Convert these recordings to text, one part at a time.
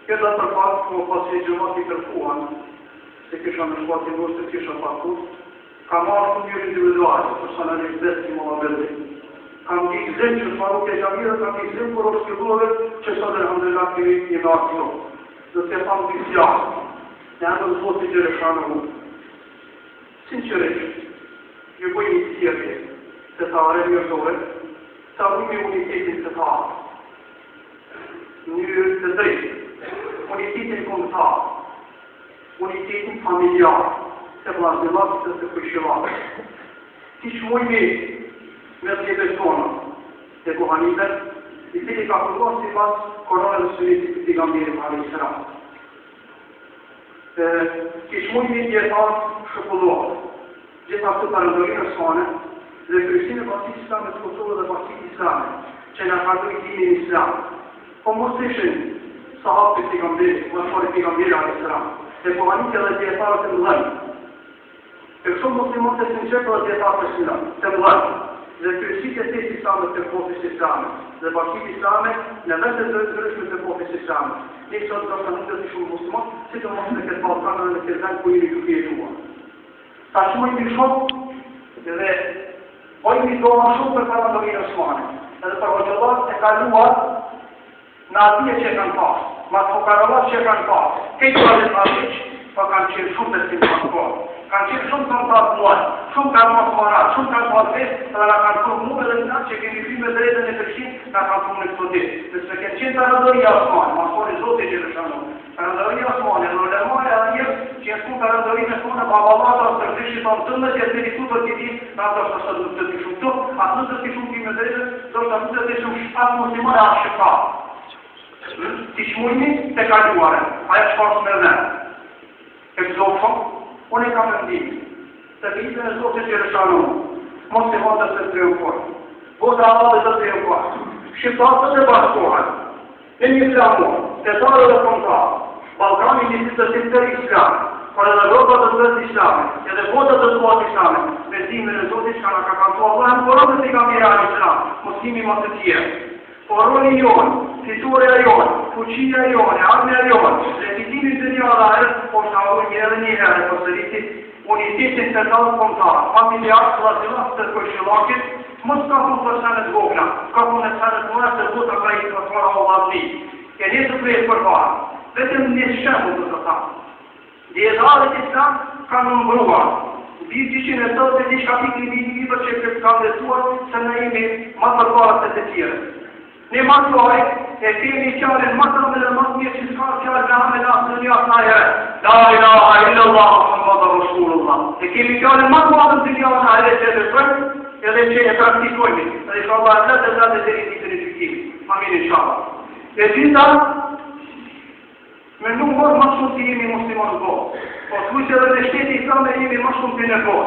Këta për fakt, ku pasi gjëmat i kërkuan, se kisha në shpati nështë të kisha pakus, ka marrë të njërë individuale, personalisht dhe si më abelli. Kam t'i gzim që shmaruk e gjamire, kam t'i gzim për oskibove që sot e alhamdulillah kemi një në aksion. Dhe të famë t'i zjarë, në endë në zotë i gjere shanë mu. Sinqerisht, ju bëj një tjerje, se ta are njërdore, ta rrumi unitetin të ta, një të drejtë, unitetin kombëtar, unitetin familjar, të vllazëmat dhe të këshillat. Ti shmojmi me zgjedhjet tona, të buhanitët, i cili ka përgjuar sipas Koranit dhe Sunetit të pejgamberit alayhis salam. Ti shmojmi dietar shpulluar, gjithashtu parandorinë sone dhe kryesinë e Partisë Islame të Kosovës dhe Partisë Islame, që na ka dhënë dinin islam. Po mos ishin sahabët e pejgamberit, mos pejgamberi alayhis salam. Se buhanitë dhe dietarët e mëdhenj. E shumë muslimat e sinqertë dhe dietarët e Islam, të mëdhenj. Dhe kryesitë e fesë islame të kohës islame, dhe Partisë Islame në vende të ndryshme të kohës islame. Ne sot do të nuk të shumë muslimat, sidomos në këtë Ballkan dhe në këtë vend ku jemi duke jetuar. Tashmë i shumë dhe ojmi doa shumë për parandorinë osmane, edhe për hoxhallat e kaluar në atje që kanë pasë, ma fukarallat që kanë pasë, këtë valet ariq, po kanë qenë shumë të simpatikohet. Kanë qenë shumë të mëtat muaj, shumë kanë mos marat, shumë kanë mos vesë, edhe nga kanë përë mu edhe nga që kemi fri me drejtën e përshin, nga kanë përë në këto ditë. Nëse këtë qenë parandoria osmane, ma sori zote që rëshanu, parandoria osmane, në ulemare e njërë që jenë shumë parandorinë e tonë, babalata, së rëshit të mëtëmë, që jetë meritu për këtë ditë, nga të është të të të shumë të, atë në të të shumë me drejtën, do të të shumë shpatë muslimare atë shëpa. Ti shmujni të kaluare, aja që pasë me dhe. E këzofë, unë e kam rëndim, se vitë në zote që rëshanu, mos të vëndë të triumfuar, vota Allah dhe të triumfuar, shqiptarët të bashkohen, e një flamur, të tarë dhe kontarë, Balkani një të të islam, por edhe Europa të të islame, edhe vota të të islame, besime në zote që ka kantu Allah, në korën të të kamira islam, muslimi më të tjerë. Por roli jonë, fiturja jonë, fuqia jonë, armja jonë, legitimin të një adhare, po shahur një edhe një herë, po sëritit, unitetin të talë kontarë, familjarë, vllazëmat të këshillakit, mos ka punë për senet vogla, ka punë në senet mëra të vota ka i të fara o vazhni. E një të krejtë për parë, vetëm një shemë të të thamë. Djetarët islam ka nëmbruar, Vizishin e tëtë e një shkapikli vidi për që këtë ka ndësuar se në imi ma përparat të të tjere. Ne masoj e kemi qarën matëm dhe matë një që s'ka qarën në hamet asë në një asë në ajere. La ilaha illallah, Muhammad Rasulullah. E kemi qarën matë matëm të një asë në ajere që e dëshrën, edhe që e praktikojmi. Edhe inshallah e të dhe të rritit në gjykimi. Amin inshallah. E gjitha, me nuk mërë ma shumë të jemi muslimon në kohë. Po të vujtë edhe në shtetit islame jemi ma shumë të në kohë.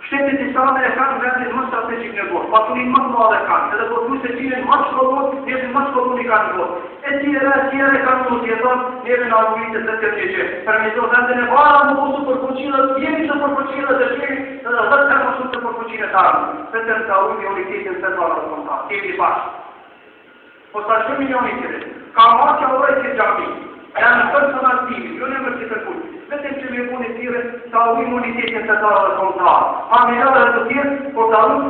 Shtetit islame e kanë vendin më strategjik në kohë. Paturin më të madhe kanë. Edhe po të vujtë se qinen ma shkodon, njëzën ma shkodon i kanë në kohë. E tjere kanë në tjeton, njëve në argumente të të tjeqe. Përmito vendin e vara më usu për fuqinët, jemi që për fuqinët e qemi, edhe dhe të më shumë të për fuqinët armë. Vetëm të ujmi unitetin të të konta. Kemi bashkë. Po sa shumë milioni tjere. Ka marë që orë e që gjami. Janë personal timi, jo në mërë që të kullë. Vetëm që me punë të tjere, ta ujmë unitetin të tarë dhe kontarë. Familjarë dhe të tjere, por ta ujmë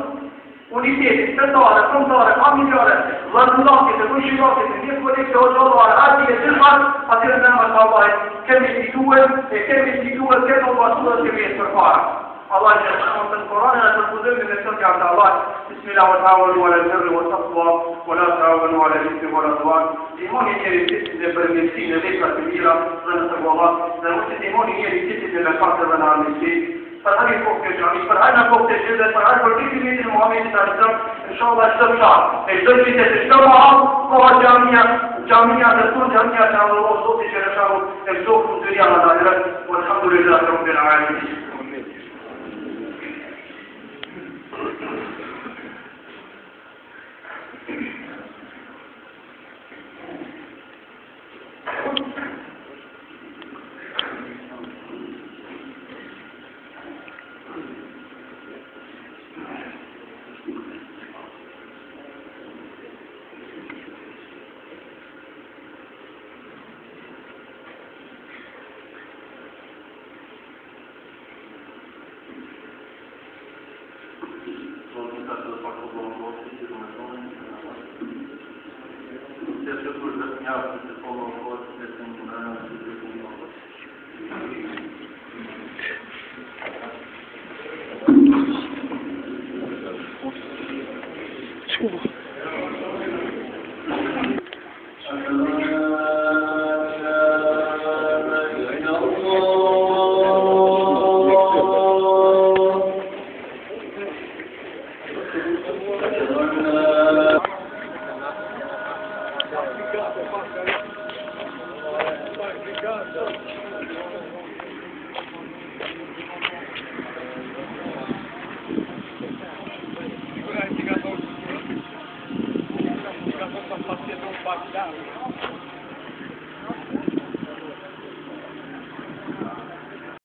unitetin të tarë, kontarë, familjarë, vladulakit, të kujshilakit, të një kolekte o gjallare, ati e të shmarë, atyre në më të abajt, kemi instituen, kemi obasurët që vjetë për para. Allah që është në Koran e në përpudëmi me sot jam të Allah. Bismillah wa ta'awanu ala al-birri wa taqwa wa la ta'awanu ala al-ithmi wa al-'udwan. Timoni njëri citit në përmirësinë e veprat të mira dhe në taqwa, dhe mos të timoni njëri citit në mëkate dhe në armiqësi. Për hajë kohë të xhami, për hajë në kohë të xhëdë, për hajë për dikimin e Muhamedit sallallahu alaihi wasallam, inshallah çdo fshat. E çdo qytet e çdo mahall, koha xhamia dhe tur xhamia që Allah Zoti që rëshau e çdo fundëria në ahiret. Walhamdulillah rabbil alamin.